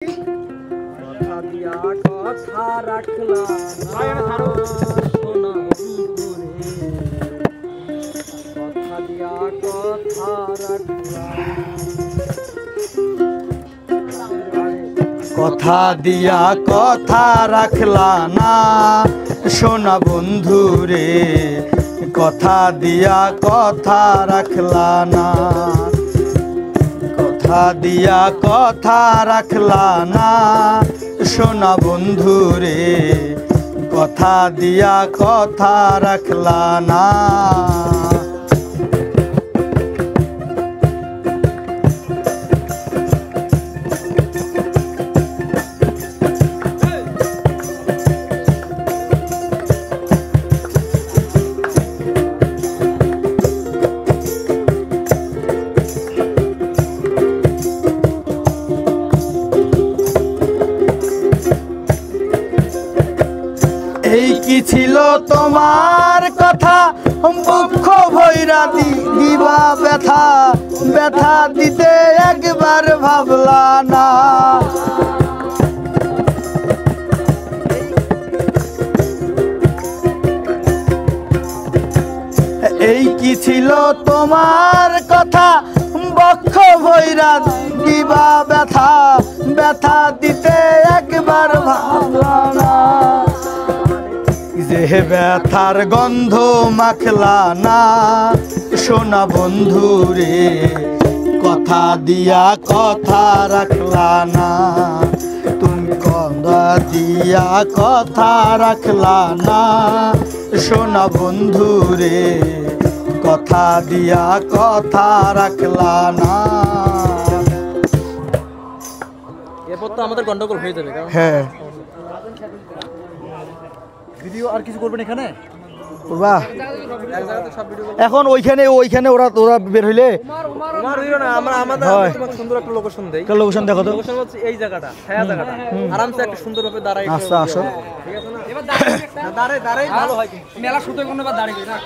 কথা দিয়া কথা রাখলা সোনা কথা দিয়া কথা রাখলা কথা দিয়া কথা রাখলা না সোনা বন্ধু রে কথা দিয়া কথা রাখলা না কথা দিয়া কথা রাখলা না সোনা বন্ধু রে কথা দিয়া কথা রাখলা না এই কি ছিল তোমার কথা বক্ষ ভৈরা দিবা ব্যথা ব্যথা দিতে একবার ভাবলা না এই কি ছিল তোমার কথা বক্ষ ভৈরা দিবা ব্যথা ব্যথা দিতে একবার ভাবলা না যে ব্যথার গন্ধ মাখলা না সোনা বন্ধু রে কথা দিয়া কথা রাখলা না তুমি কথা দিয়া কথা রাখলা না সোনা বন্ধু রে কথা দিয়া কথা রাখলা না এরপর তো আমাদের গন্ডগোল হয়ে যাবে কারণ হ্যাঁ ভিডিও আর কিছু করবেন এখানে করবা এক জায়গাতে সব ভিডিও এখন ওইখানে ওরা বের হইলে আমার হইলো না আমরা আমাদের হয়। তোমাকে সুন্দর একটা লোকেশন দেই একটা লোকেশন দেখো তো লোকেশন হচ্ছে এই জায়গাটা ছায়া জায়গাটা আরামসে একটা সুন্দরভাবে দাঁড়াই আচ্ছা আসো ঠিক আছে না এবার দাঁড়াই ভালো হয় মেলা শুতে কোন বা দাঁড়াই না